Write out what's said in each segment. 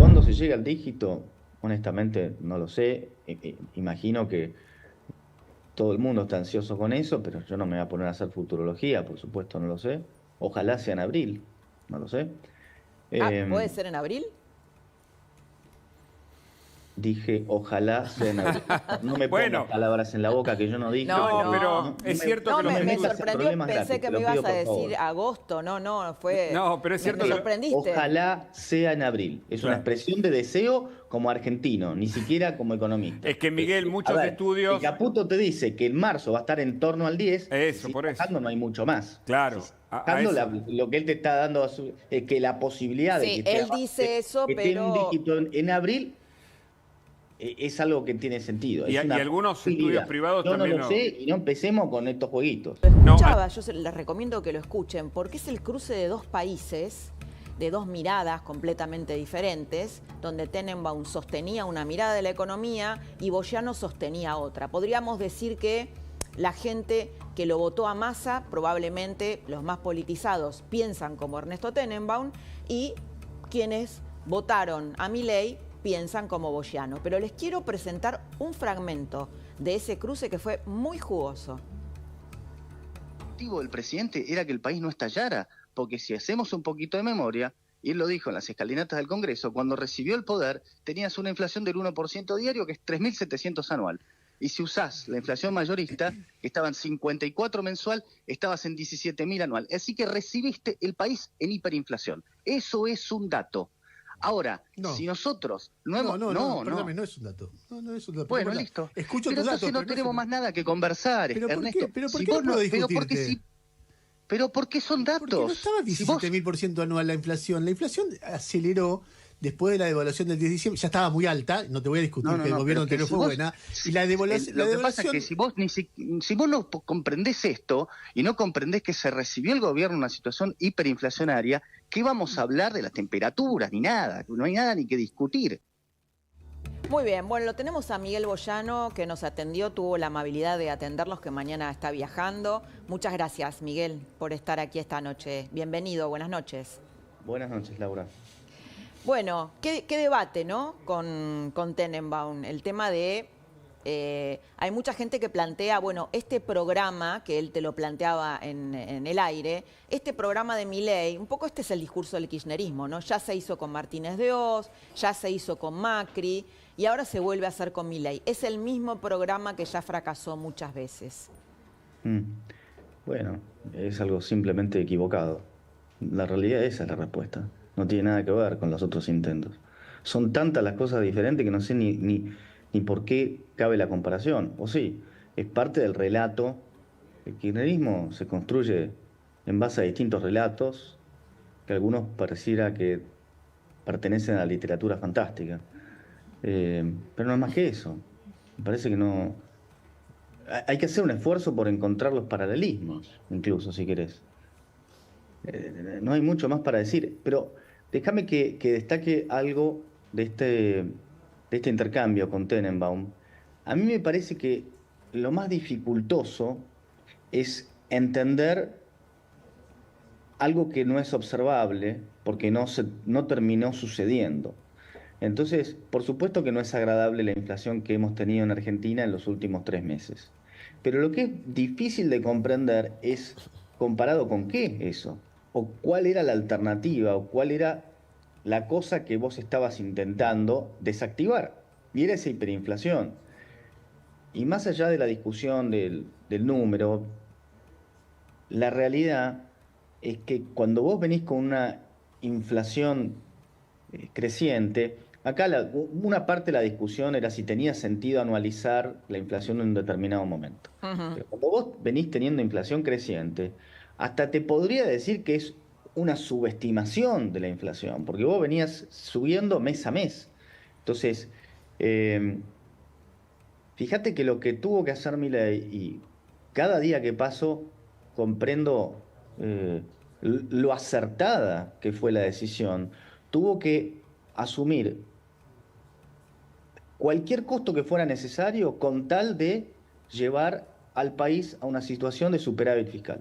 ¿Cuándo se llega al dígito? Honestamente, no lo sé. Imagino que todo el mundo está ansioso con eso, pero yo no me voy a poner a hacer futurología, por supuesto, no lo sé. Ojalá sea en abril, no lo sé. Ah, ¿puede Eh, ser en abril? Dije, ojalá sea en abril. No me pongas Bueno, palabras en la boca que yo no dije, No, no, porque pero no. no, es cierto No, que no los me me metas en estudios... sorprendió, problemas pensé gratis, que te me lo ibas pido a por decir favor. agosto. No, no, fue... No, pero es cierto Me que... sorprendiste. Ojalá sea en abril. Es una Claro. expresión de deseo como argentino, ni siquiera como economista. Es que, Miguel, A muchos ver, si estudios... Caputo te dice que en marzo va a estar en torno al 10, si Eso, sigue por eso. bajando no hay mucho más. Si Claro, sigue a bajando, eso. lo que él te está dando es que la posibilidad de que Sí, esté él abajo, dice eso, que esté en un pero dígito en abril, es algo que tiene sentido. Es Y una algunos estudios posibilidad. privados Yo no también lo lo... sé y no empecemos con estos jueguitos. lo No, escuchaba. Les recomiendo que lo escuchen porque es el cruce de dos países, de dos miradas completamente diferentes, donde Tenenbaum sostenía una mirada de la economía y Boyano sostenía otra. Podríamos decir que la gente que lo votó a Massa, probablemente los más politizados, piensan como Ernesto Tenenbaum, y quienes votaron a Milei piensan como Boyano. Pero les quiero presentar un fragmento de ese cruce que fue muy jugoso. El objetivo del presidente era que el país no estallara, porque si hacemos un poquito de memoria, y él lo dijo en las escalinatas del Congreso, cuando recibió el poder tenías una inflación del 1% diario, que es 3.700 anual. Y si usás la inflación mayorista, que estaba en 54 mensual, estabas en 17.000 anual. Así que recibiste el país en hiperinflación. Eso es un dato. Ahora, No. si nosotros no No, hemos... perdóname, no es un dato. No es un dato. Bueno, Pero listo. escucho Pero tus datos, entonces no pero tenemos es más nada que conversar, ¿Pero por Ernesto. qué? ¿Pero por Si qué no vos puedo pero porque discutirte? si... Pero porque son datos. Porque no estaba Si vos 17.000% anual la inflación. La inflación aceleró después de la devaluación del 10 de diciembre. Ya estaba muy alta, no te voy a discutir que el gobierno anterior fue buena. Y la devaluación... Lo que pasa es que si vos no comprendés esto y no comprendés que se recibió el gobierno en una situación hiperinflacionaria, ¿qué vamos a hablar de las temperaturas ni nada? No hay nada ni que discutir. Muy bien, bueno, lo tenemos a Miguel Boyano, que nos atendió, tuvo la amabilidad de atenderlos, que mañana está viajando. Muchas gracias, Miguel, por estar aquí esta noche. Bienvenido, buenas noches. Buenas noches, Laura. Bueno, qué debate, ¿no? Con Tenenbaum. El tema de... hay mucha gente que plantea, bueno, este programa, que él te lo planteaba en el aire, este programa de Milei, un poco este es el discurso del kirchnerismo, ¿no? Ya se hizo con Martínez de Oz, ya se hizo con Macri, y ahora se vuelve a hacer con Milei. Es el mismo programa que ya fracasó muchas veces. Bueno, es algo simplemente equivocado. La realidad esa es la respuesta. No tiene nada que ver con los otros intentos. Son tantas las cosas diferentes que no sé ni por qué cabe la comparación. O sí, es parte del relato. El kirchnerismo se construye en base a distintos relatos que algunos pareciera que pertenecen a la literatura fantástica. Pero no es más que eso. Me parece que no... Hay que hacer un esfuerzo por encontrar los paralelismos, incluso, si querés. No hay mucho más para decir, pero déjame que destaque algo de este intercambio con Tenenbaum. A mí me parece que lo más dificultoso es entender algo que no es observable porque no terminó sucediendo. Entonces, por supuesto que no es agradable la inflación que hemos tenido en Argentina en los últimos 3 meses. Pero lo que es difícil de comprender es comparado con qué eso, o cuál era la alternativa, o cuál era la cosa que vos estabas intentando desactivar. Y era esa hiperinflación. Y más allá de la discusión del número, la realidad es que cuando vos venís con una inflación creciente, acá una parte de la discusión era si tenía sentido anualizar la inflación en un determinado momento. Pero cuando vos venís teniendo inflación creciente, hasta te podría decir que es una subestimación de la inflación, porque vos venías subiendo mes a mes. Entonces, eh, fíjate que lo que tuvo que hacer Milei, y cada día que paso comprendo lo acertada que fue la decisión, tuvo que asumir cualquier costo que fuera necesario con tal de llevar al país a una situación de superávit fiscal.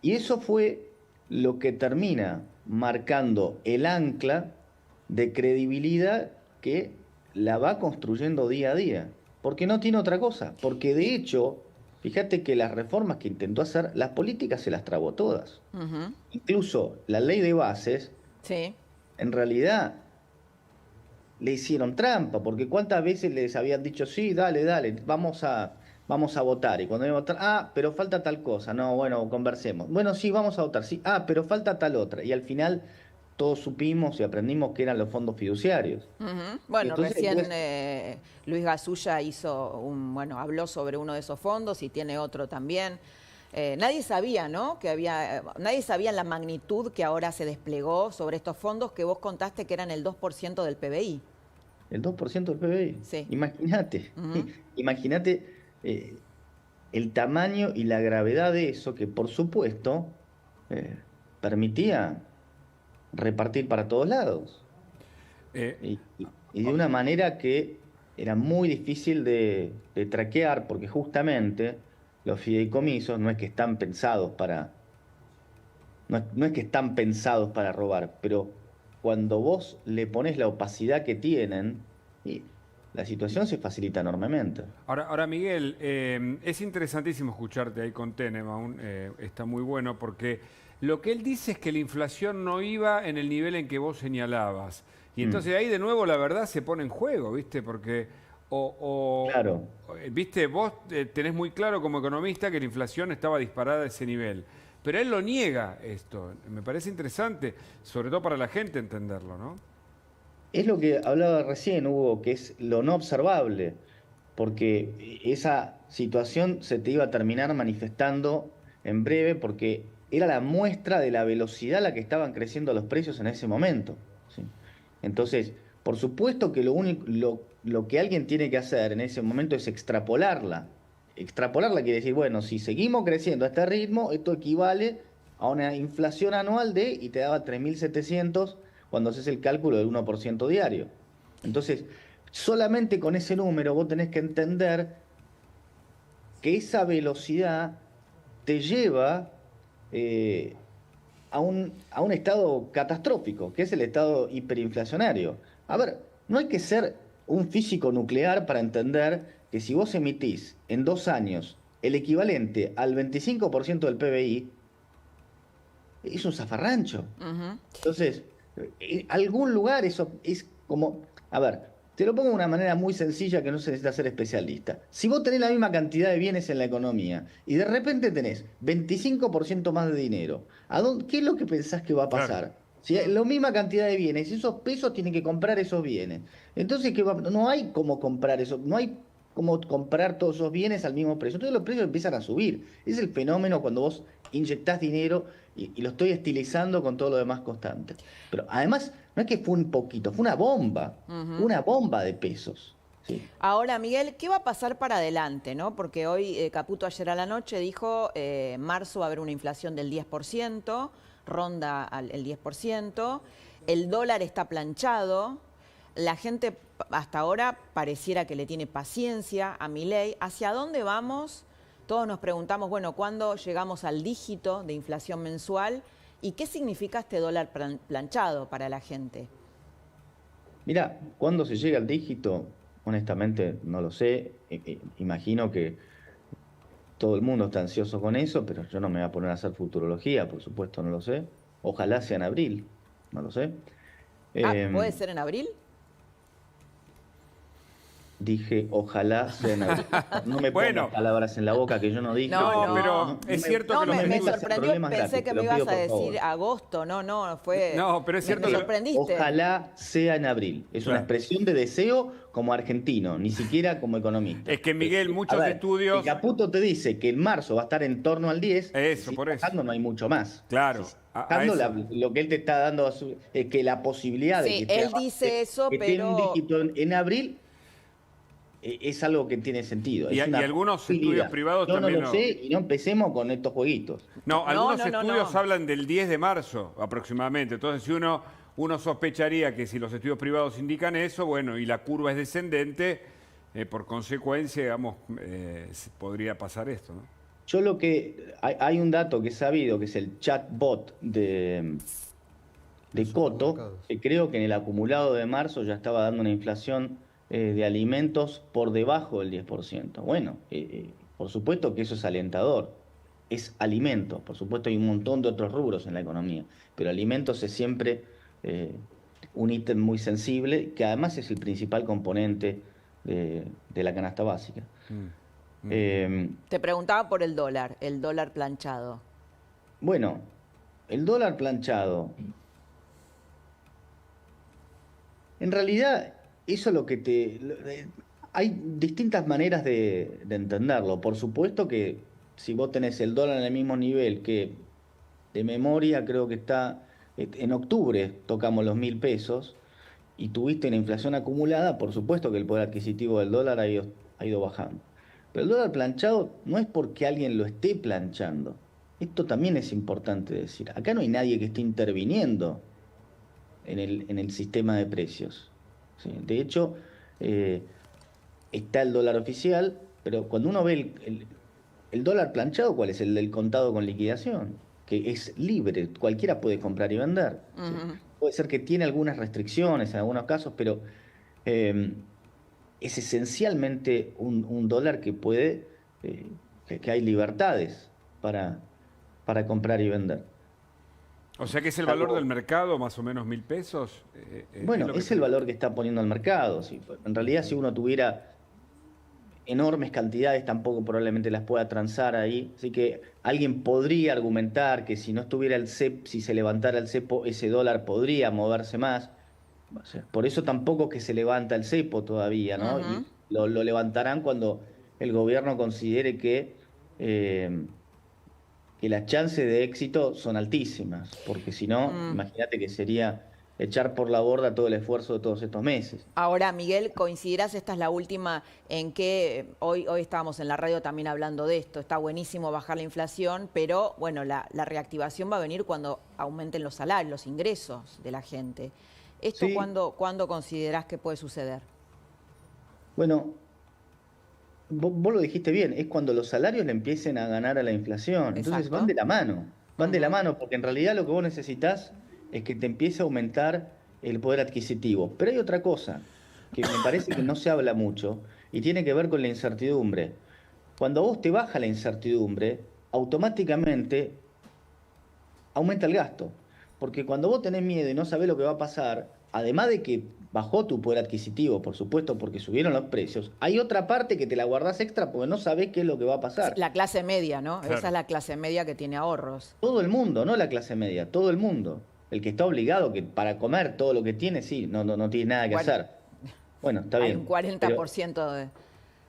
Y eso fue lo que termina marcando el ancla de credibilidad que la va construyendo día a día, porque no tiene otra cosa, porque de hecho, fíjate que las reformas que intentó hacer, las políticas se las trabó todas. Incluso la ley de bases, Sí. en realidad le hicieron trampa, porque cuántas veces les habían dicho, sí, dale, dale, vamos a votar, y cuando iban a votar, pero falta tal cosa, no, bueno, conversemos, bueno, sí, vamos a votar, sí, pero falta tal otra, y al final todos supimos y aprendimos que eran los fondos fiduciarios. Y Bueno, entonces, recién pues, Luis Gasulla habló sobre uno de esos fondos y tiene otro también. Nadie sabía, ¿no? Nadie sabía la magnitud que ahora se desplegó sobre estos fondos que vos contaste que eran el 2% del PBI. el 2% del PBI, Sí. imagínate, imagínate el tamaño y la gravedad de eso que por supuesto permitía repartir para todos lados. Y de una manera que era muy difícil de traquear, porque justamente los fideicomisos no es que están pensados para, no es que están pensados para robar, pero cuando vos le pones la opacidad que tienen, y la situación se facilita enormemente. Ahora Miguel, es interesantísimo escucharte ahí con Tenenbaum, está muy bueno porque lo que él dice es que la inflación no iba en el nivel en que vos señalabas. Y entonces ahí de nuevo la verdad se pone en juego, ¿viste? Porque, Claro. ¿viste? Vos tenés muy claro como economista que la inflación estaba disparada a ese nivel. Pero él lo niega esto. Me parece interesante, sobre todo para la gente entenderlo, ¿no? Es lo que hablaba recién, Hugo, que es lo no observable, porque esa situación se te iba a terminar manifestando en breve, porque era la muestra de la velocidad a la que estaban creciendo los precios en ese momento, ¿sí? Entonces, por supuesto que lo que alguien tiene que hacer en ese momento es extrapolarla. Extrapolarla quiere decir, bueno, si seguimos creciendo a este ritmo, esto equivale a una inflación anual y te daba 3.700 cuando haces el cálculo del 1% diario. Entonces, solamente con ese número vos tenés que entender que esa velocidad te lleva a un estado catastrófico, que es el estado hiperinflacionario. A ver, no hay que ser un físico nuclear para entender que si vos emitís en 2 años el equivalente al 25% del PBI, es un zafarrancho. Entonces, algún lugar eso es como, a ver, te lo pongo de una manera muy sencilla que no se necesita ser especialista. Si vos tenés la misma cantidad de bienes en la economía y de repente tenés 25% más de dinero, ¿qué es lo que pensás que va a pasar? Claro. Si hay la misma cantidad de bienes, esos pesos tienen que comprar esos bienes. Entonces, no hay cómo comprar eso, no hay cómo comprar todos esos bienes al mismo precio. Entonces los precios empiezan a subir. Es el fenómeno cuando vos inyectás dinero y lo estoy estilizando con todo lo demás constante. Pero además, no es que fue un poquito, fue una bomba de pesos. ¿Sí? Ahora, Miguel, ¿qué va a pasar para adelante, no? Porque hoy Caputo ayer a la noche dijo marzo va a haber una inflación del 10%, ronda el 10%, el dólar está planchado, la gente hasta ahora pareciera que le tiene paciencia a Milei. ¿Hacia dónde vamos? Todos nos preguntamos, bueno, ¿cuándo llegamos al dígito de inflación mensual? ¿Y qué significa este dólar planchado para la gente? Mira, ¿cuándo se llega al dígito? Honestamente, no lo sé. Imagino que todo el mundo está ansioso con eso, pero yo no me voy a poner a hacer futurología, por supuesto, no lo sé. Ojalá sea en abril, no lo sé. ¿Puede ser en abril? Dije, ojalá sea en abril. No me pongas palabras en la boca que yo no dije. No, pero es cierto que me metas en sorprendió, problemas pensé gratis, que te me lo ibas pido, a por decir favor. agosto, no, fue... No, pero es cierto me que sorprendiste. Ojalá sea en abril. Es una expresión de deseo como argentino, ni siquiera como economista. Es que, Miguel, muchos A ver, estudios... El Caputo te dice que en marzo va a estar en torno al 10. Eso, si por eso. bajando no hay mucho más. Claro. Si bajando, lo que él te está dando es que la posibilidad de Sí, que él dice eso, que tenga un pero... dígito en abril es algo que tiene sentido. Y Es una algunos posibilidad. estudios privados yo también no lo sé y no empecemos con estos jueguitos. No, algunos no, estudios no. hablan del 10 de marzo aproximadamente. Entonces, si uno sospecharía que si los estudios privados indican eso, bueno, y la curva es descendente, por consecuencia, digamos, podría pasar esto, ¿no? Yo hay un dato que he sabido, que es el chatbot de Coto, que creo que en el acumulado de marzo ya estaba dando una inflación de alimentos por debajo del 10%. Bueno, por supuesto que eso es alentador. Es alimentos, por supuesto hay un montón de otros rubros en la economía, pero alimentos es siempre un ítem muy sensible, que además es el principal componente de la canasta básica. Te preguntaba por el dólar planchado. Bueno, el dólar planchado, en realidad, eso es lo que hay distintas maneras de entenderlo. Por supuesto que si vos tenés el dólar en el mismo nivel que de memoria, creo que está, en octubre tocamos los 1.000 pesos y tuviste una inflación acumulada, por supuesto que el poder adquisitivo del dólar ha ido bajando. Pero el dólar planchado no es porque alguien lo esté planchando. Esto también es importante decir. Acá no hay nadie que esté interviniendo en el sistema de precios. ¿Sí? De hecho, está el dólar oficial, pero cuando uno ve el dólar planchado, ¿cuál es? El del contado con liquidación, que es libre, cualquiera puede comprar y vender. ¿Sí? Puede ser que tiene algunas restricciones en algunos casos, pero es esencialmente un dólar que puede, que hay libertades para comprar y vender. O sea que es el valor del mercado, más o menos 1.000 pesos. Bueno, es el valor que está poniendo el mercado. Sí. En realidad, si uno tuviera enormes cantidades, tampoco probablemente las pueda transar ahí. Así que alguien podría argumentar que si no estuviera el CEP, si se levantara el cepo, ese dólar podría moverse más. O sea, por eso tampoco que se levanta el cepo todavía, ¿no? Y lo levantarán cuando el gobierno considere que las chances de éxito son altísimas, porque si no, imagínate que sería echar por la borda todo el esfuerzo de todos estos meses. Ahora, Miguel, coincidirás, esta es la última en que hoy estábamos en la radio también hablando de esto, está buenísimo bajar la inflación, pero bueno, la reactivación va a venir cuando aumenten los salarios, los ingresos de la gente. ¿Esto sí. ¿Cuándo considerás que puede suceder? Bueno, vos lo dijiste bien, es cuando los salarios le empiecen a ganar a la inflación. Entonces van de la mano, van de la mano, porque en realidad lo que vos necesitas es que te empiece a aumentar el poder adquisitivo. Pero hay otra cosa que me parece que no se habla mucho y tiene que ver con la incertidumbre. Cuando a vos te baja la incertidumbre, automáticamente aumenta el gasto. Porque cuando vos tenés miedo y no sabés lo que va a pasar, además de que bajó tu poder adquisitivo, por supuesto, porque subieron los precios, hay otra parte que te la guardás extra porque no sabés qué es lo que va a pasar. La clase media, ¿no? Claro. Esa es la clase media que tiene ahorros. Todo el mundo, no la clase media, todo el mundo. El que está obligado, que para comer todo lo que tiene, sí, no tiene nada que hacer. Bueno, está bien. Hay un 40%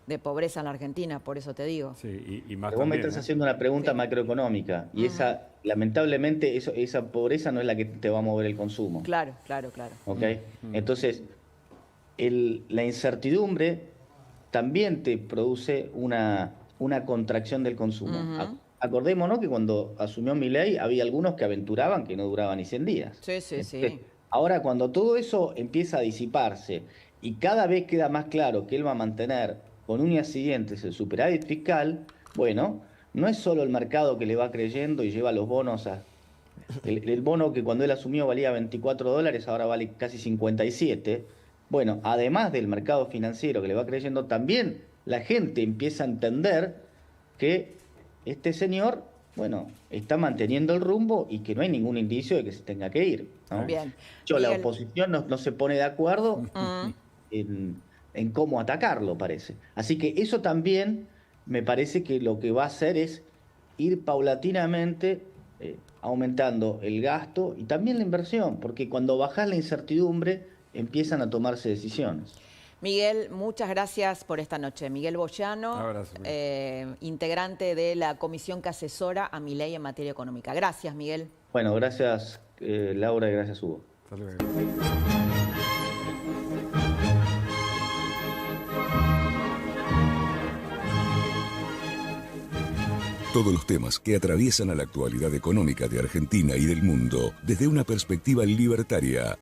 de pobreza en la Argentina, por eso te digo. Sí, y más Pero vos me también, estás haciendo una pregunta macroeconómica y esa, lamentablemente, esa pobreza no es la que te va a mover el consumo. Claro. ¿Ok? Entonces, la incertidumbre también te produce una contracción del consumo. Acordémonos que cuando asumió Milei había algunos que aventuraban que no duraban ni 100 días. Sí. Ahora, cuando todo eso empieza a disiparse y cada vez queda más claro que él va a mantener con uñas y dientes el superávit fiscal, bueno, no es solo el mercado que le va creyendo y lleva los bonos el bono que cuando él asumió valía $24, ahora vale casi 57. Bueno, además del mercado financiero que le va creyendo, también la gente empieza a entender que este señor, bueno, está manteniendo el rumbo y que no hay ningún indicio de que se tenga que ir, ¿no? Bien. La Miguel. oposición no se pone de acuerdo en cómo atacarlo, parece. Así que eso también me parece que lo que va a hacer es ir paulatinamente aumentando el gasto y también la inversión, porque cuando bajás la incertidumbre empiezan a tomarse decisiones. Miguel, muchas gracias por esta noche. Miguel Boyano, Abrazo, integrante de la comisión que asesora a Milei en materia económica. Gracias, Miguel. Bueno, gracias Laura y gracias Hugo. Hasta luego. Todos los temas que atraviesan a la actualidad económica de Argentina y del mundo desde una perspectiva libertaria.